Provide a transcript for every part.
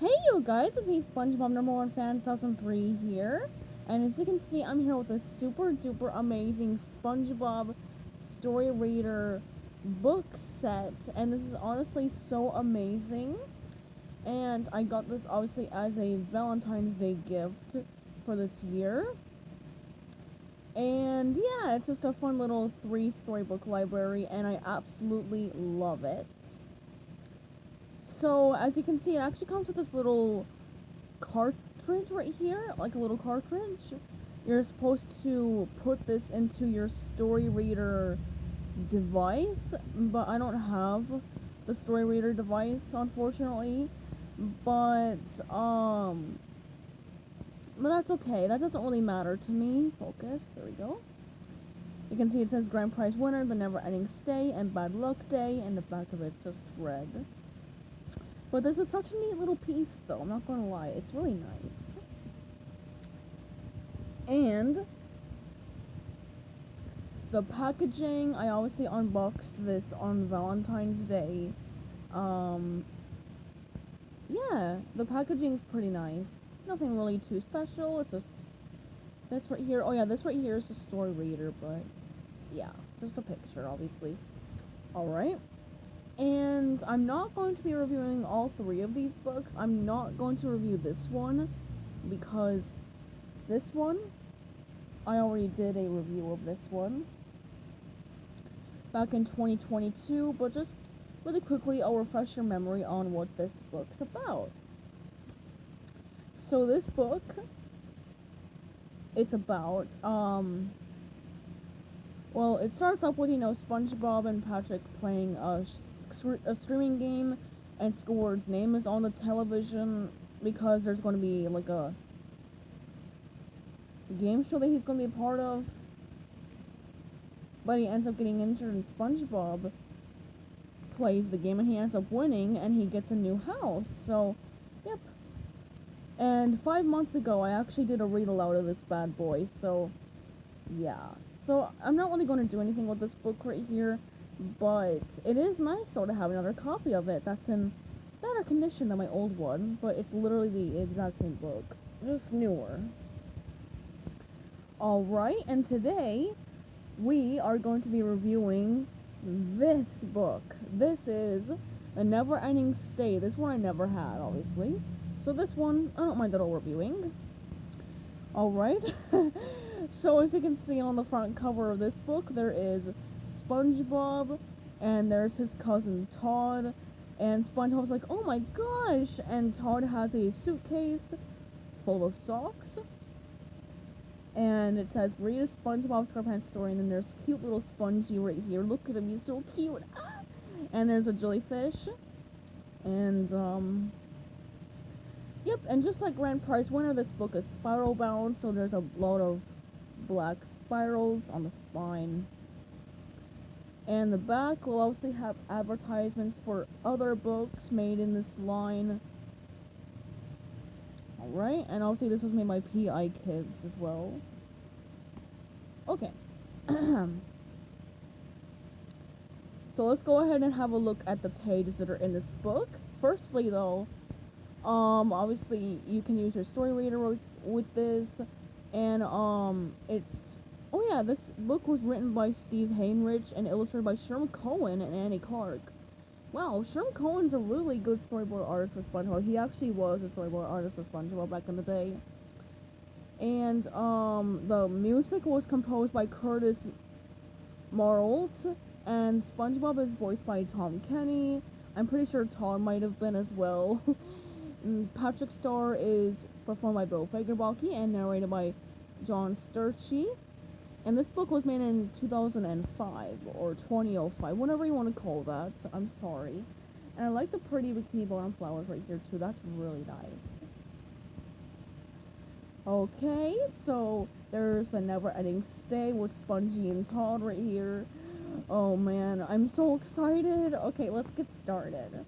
Hey you guys, it's me SpongeBob #1 fan 2003 here, and as you can see I'm here with a super duper amazing SpongeBob story reader book set, and this is honestly so amazing, and I got this obviously as a Valentine's Day gift for this year, and yeah, it's just a fun little 3 storybook library and I absolutely love it. So as you can see, it actually comes with this little cartridge right here, like a little cartridge. You're supposed to put this into your story reader device, but I don't have the story reader device, unfortunately. But um but that's okay. That doesn't really matter to me. Focus. There we go. You can see it says grand prize winner, the never ending stay, and bad luck day, and the back of it's just red. But this is such a neat little piece, though. I'm not gonna lie. It's really nice. And the packaging, I obviously unboxed this on Valentine's Day. Um, yeah, the packaging's pretty nice. Nothing really too special. It's just this right here. Oh yeah, this right here is the story reader, but yeah, just a picture, obviously. Alright. And I'm not going to be reviewing all 3 of these books. I'm not going to review this one because this one, I already did a review of this one back in 2022, but just really quickly I'll refresh your memory on what this book's about. So this book, it's about, well, it starts off with, SpongeBob and Patrick playing a streaming game, and Squidward's name is on the television because there's going to be, like, a game show that he's going to be a part of, but he ends up getting injured, and SpongeBob plays the game, and he ends up winning, and he gets a new house, so, yep. And 5 months ago, I actually did a read aloud of this bad boy, so, yeah. So, I'm not really going to do anything with this book right here, but it is nice, though, to have another copy of it that's in better condition than my old one, but it's literally the exact same book, just newer. Alright, and today, we are going to be reviewing this book. This is The Never Ending Stay. This one I never had, obviously. So this one, I don't mind at all reviewing. Alright. So as you can see on the front cover of this book, there is SpongeBob, and there's his cousin Todd, and SpongeBob's like, oh my gosh, and Todd has a suitcase full of socks, and it says, read a SpongeBob SquarePants story, and then there's cute little Spongy right here, look at him, he's so cute, and there's a jellyfish, and, yep, and just like grand prize winner, this book is spiral bound, so there's a lot of black spirals on the spine. And the back will also have advertisements for other books made in this line. Alright, and obviously this was made by PI Kids as well. Okay. So let's go ahead and have a look at the pages that are in this book. Firstly though, obviously you can use your story reader with this, and it's, oh yeah, this book was written by Steve Heinrich and illustrated by Sherman Cohen and Annie Clark. Wow, Sherman Cohen's a really good storyboard artist for SpongeBob. He actually was a storyboard artist for SpongeBob back in the day. And the music was composed by Curtis Maralt, and SpongeBob is voiced by Tom Kenny. I'm pretty sure Todd might have been as well. Patrick Star is performed by Bill Fagerbakke and narrated by John Sturchy. And this book was made in 2005 or 2005, whatever you want to call that. I'm sorry. And I like the pretty bikini bottom flowers right here too. That's really nice. Okay, so there's the Never Ending Stay with Spongy and Todd right here. Oh man, I'm so excited. Okay, let's get started.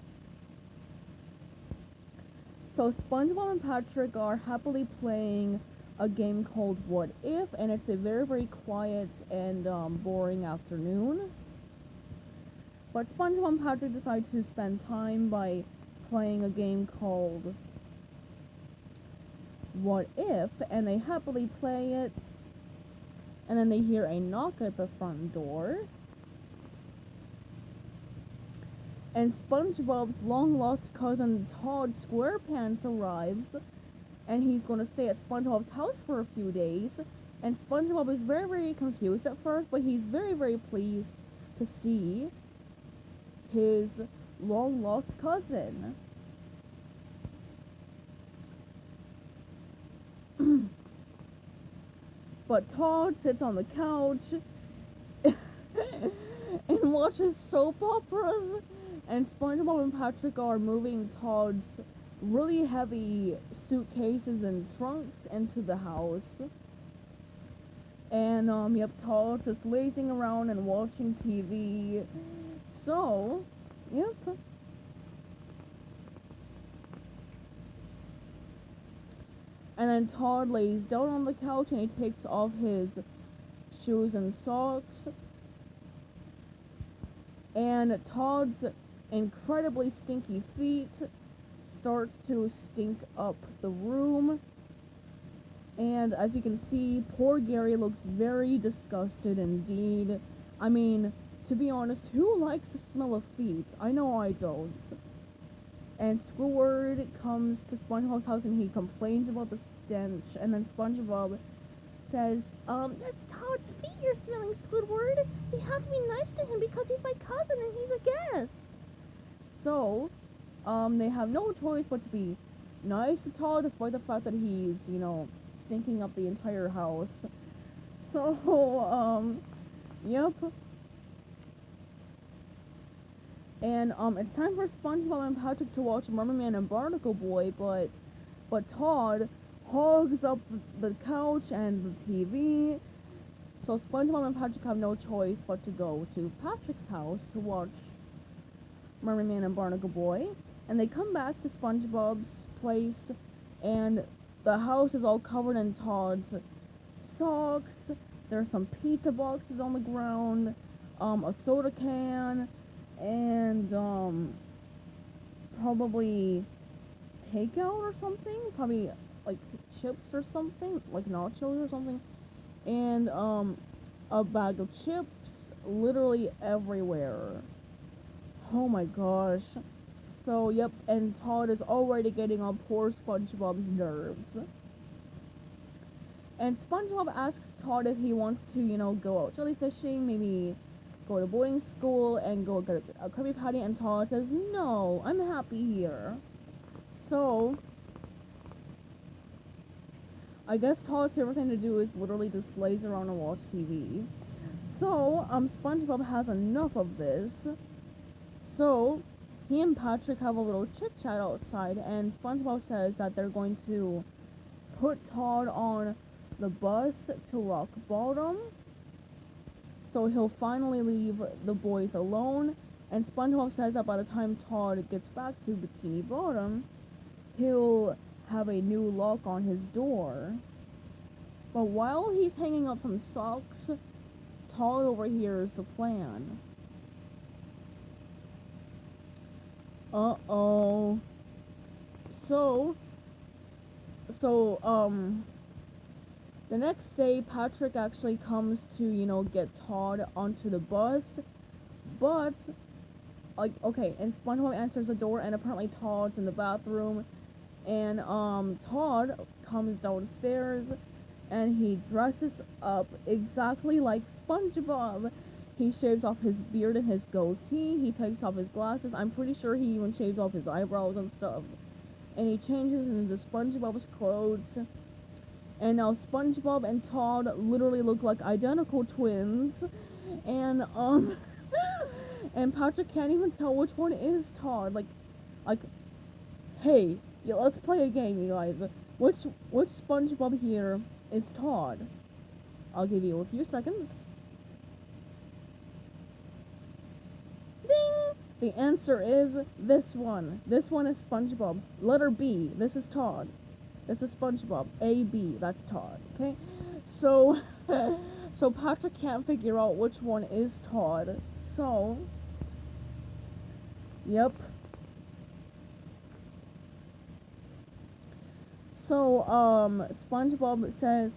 So SpongeBob and Patrick are happily playing a game called What If, and it's a very, very quiet and boring afternoon. But SpongeBob and Patrick decide to spend time by playing a game called what if, and they happily play it, and then they hear a knock at the front door, and SpongeBob's long-lost cousin Todd SquarePants arrives, and he's going to stay at SpongeBob's house for a few days, and SpongeBob is very, very confused at first, but he's very, very pleased to see his long-lost cousin. But Todd sits on the couch and watches soap operas, and SpongeBob and Patrick are moving Todd's really heavy suitcases and trunks into the house. And, yep, Todd's just lazing around and watching TV. So, yep. And then Todd lays down on the couch and he takes off his shoes and socks. And Todd's incredibly stinky feet starts to stink up the room. And as you can see, poor Gary looks very disgusted indeed. I mean, to be honest, who likes the smell of feet? I know I don't. And Squidward comes to SpongeBob's house and he complains about the stench. And then SpongeBob says, that's Todd's feet you're smelling, Squidward. You have to be nice to him because he's my cousin and he's a guest. So, they have no choice but to be nice to Todd despite the fact that he's, stinking up the entire house. So, yep. And, it's time for SpongeBob and Patrick to watch Merman and Barnacle Boy, but Todd hogs up the couch and the TV. So SpongeBob and Patrick have no choice but to go to Patrick's house to watch Merman and Barnacle Boy. And they come back to SpongeBob's place, and the house is all covered in Todd's socks. There's some pizza boxes on the ground, a soda can, and probably takeout or something, probably like chips or something, like nachos or something, and a bag of chips literally everywhere. Oh my gosh. So yep, and Todd is already getting on poor SpongeBob's nerves. And SpongeBob asks Todd if he wants to, go out jellyfishing, maybe go to boarding school and go get a Krabby Patty, and Todd says, no, I'm happy here. So, I guess Todd's favorite thing to do is literally just laze around and watch TV. So, SpongeBob has enough of this. So, he and Patrick have a little chit-chat outside, and SpongeBob says that they're going to put Todd on the bus to Rock Bottom, so he'll finally leave the boys alone. And SpongeBob says that by the time Todd gets back to Bikini Bottom, he'll have a new lock on his door. But while he's hanging up some socks, Todd overhears the plan. Uh-oh. So, the next day, Patrick actually comes to, get Todd onto the bus, but, okay, and SpongeBob answers the door, and apparently Todd's in the bathroom, and, Todd comes downstairs, and he dresses up exactly like SpongeBob. He shaves off his beard and his goatee, he takes off his glasses, I'm pretty sure he even shaves off his eyebrows and stuff, and he changes into SpongeBob's clothes. And now SpongeBob and Todd literally look like identical twins. And, and Patrick can't even tell which one is Todd. Like, hey, yeah, let's play a game, you guys. Which SpongeBob here is Todd? I'll give you a few seconds. Ding! The answer is this one. This one is SpongeBob. Letter B, this is Todd. This is SpongeBob. A, B, that's Todd, okay? So, so Patrick can't figure out which one is Todd. So, yep. So, SpongeBob says,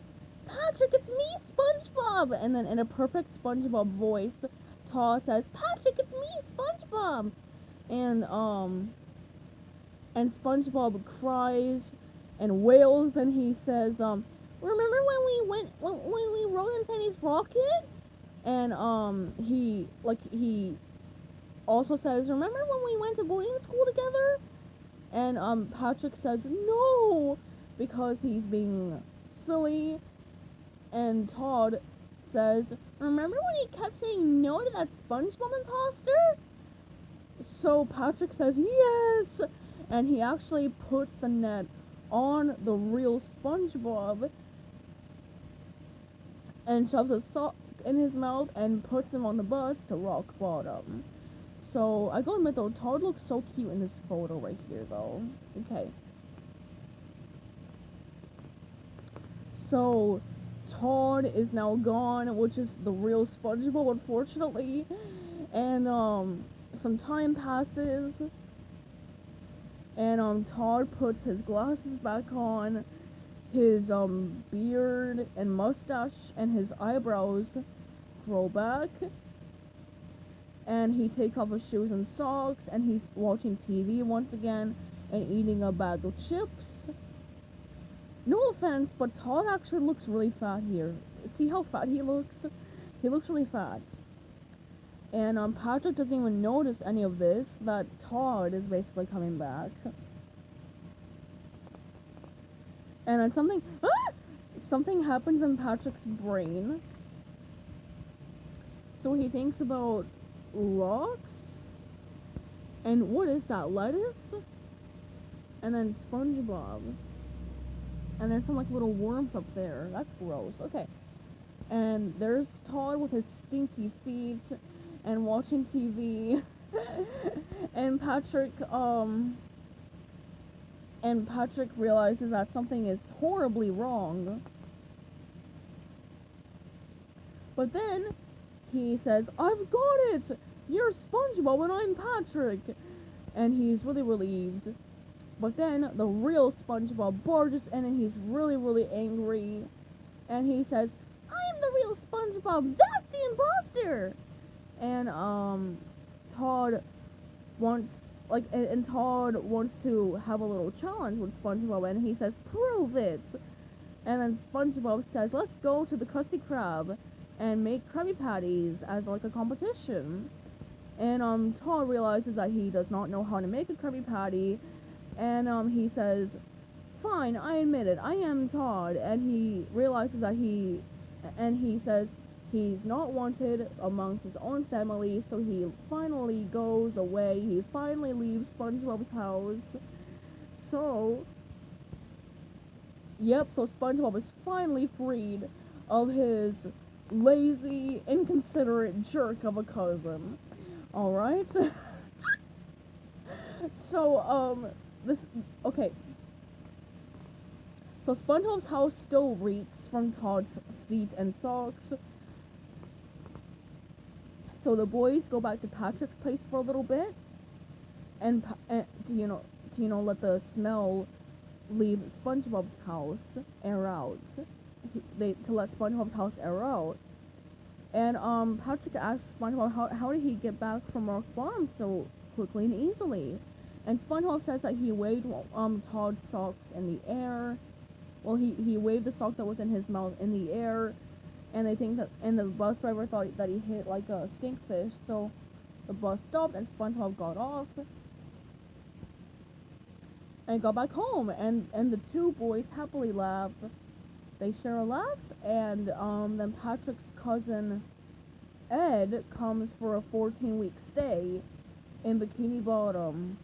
Patrick, it's me, SpongeBob! And then in a perfect SpongeBob voice, Todd says, Patrick, it's me, SpongeBob! And, and SpongeBob cries and wails and he says, remember when we rode in Sandy's rocket? And, he also says, remember when we went to boarding school together? And Patrick says no because he's being silly. And Todd says, remember when he kept saying no to that SpongeBob imposter? So Patrick says yes, and he actually puts the net on the real SpongeBob and shoves a sock in his mouth and puts him on the bus to rock bottom. So, I gotta admit though, Todd looks so cute in this photo right here though. Okay. So, Todd is now gone, which is the real SpongeBob, unfortunately. And, some time passes. And, Todd puts his glasses back on. His, beard and mustache and his eyebrows grow back. And he takes off his shoes and socks, and he's watching TV once again, and eating a bag of chips. No offense, but Todd actually looks really fat here. See how fat he looks? He looks really fat. And Patrick doesn't even notice any of this, that Todd is basically coming back. And then something happens in Patrick's brain. So he thinks about rocks, and what is that, lettuce? And then SpongeBob, and there's some like little worms up there. That's gross. Okay. And there's Todd with his stinky feet and watching TV. and Patrick realizes that something is horribly wrong. But then he says, I've got it! You're SpongeBob and I'm Patrick! And he's really relieved. But then the real SpongeBob barges in and he's really, really angry. And he says, I'm the real SpongeBob! That's the imposter! And, Todd wants, Todd wants to have a little challenge with SpongeBob and he says, prove it! And then SpongeBob says, let's go to the Krusty Krab and make Krabby Patties as like a competition. And Todd realizes that he does not know how to make a Krabby Patty, and he says, fine, I admit it, I am Todd. And he realizes that he says he's not wanted amongst his own family, so he finally goes away. He finally leaves SpongeBob's house. So SpongeBob is finally freed of his lazy, inconsiderate jerk of a cousin. Alright? So, okay. So SpongeBob's house still reeks from Todd's feet and socks. So the boys go back to Patrick's place for a little bit, and to let the smell leave SpongeBob's house, air out. To let SpongeBob's house air out. And Patrick asks SpongeBob how did he get back from Rock Bottom so quickly and easily. And SpongeBob says that he waved Todd's socks in the air. Well, he waved the sock that was in his mouth in the air, and the bus driver thought that he hit like a stinkfish. So the bus stopped and SpongeBob got off and got back home. And the two boys happily laugh. They share a laugh, and then Patrick's cousin Ed comes for a 14-week stay in Bikini Bottom.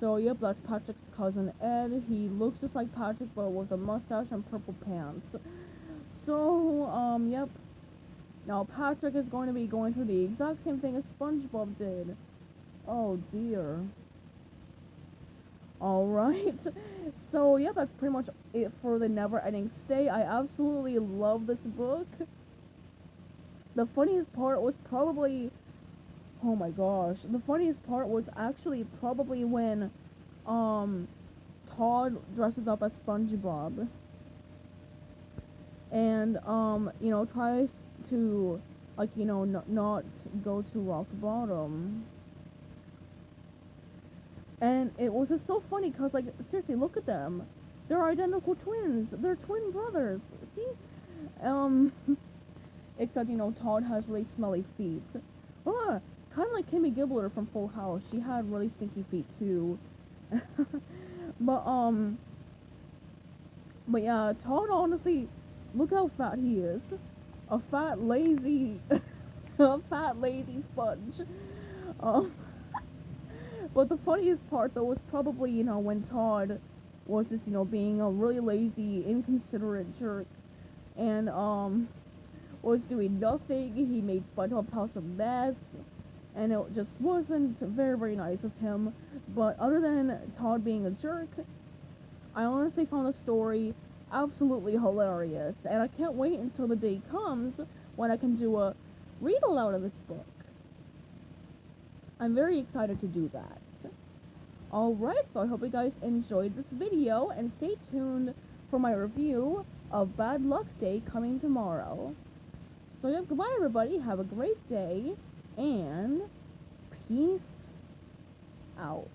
So, yep, that's Patrick's cousin Ed. He looks just like Patrick, but with a mustache and purple pants. So, yep. Now, Patrick is going to be going through the exact same thing as SpongeBob did. Oh, dear. Alright. So, yeah, that's pretty much it for the Never-Ending Stay. I absolutely love this book. The funniest part was probably... Oh my gosh. The funniest part was actually probably when, Todd dresses up as SpongeBob and tries to not go to rock bottom. And it was just so funny because, like, seriously, look at them. They're identical twins. They're twin brothers. See? Except, Todd has really smelly feet. Kind of like Kimmy Gibbler from Full House. She had really stinky feet, too. But yeah, Todd, honestly, look how fat he is. A fat, lazy, sponge. Um, but the funniest part, though, was probably, when Todd was just, being a really lazy, inconsiderate jerk. And, was doing nothing. He made SpongeBob's house a mess. And it just wasn't very, very nice of him. But other than Todd being a jerk, I honestly found the story absolutely hilarious. And I can't wait until the day comes when I can do a read aloud of this book. I'm very excited to do that. Alright, so I hope you guys enjoyed this video, and stay tuned for my review of Bad Luck Day coming tomorrow. So yeah, goodbye everybody, have a great day, and peace out.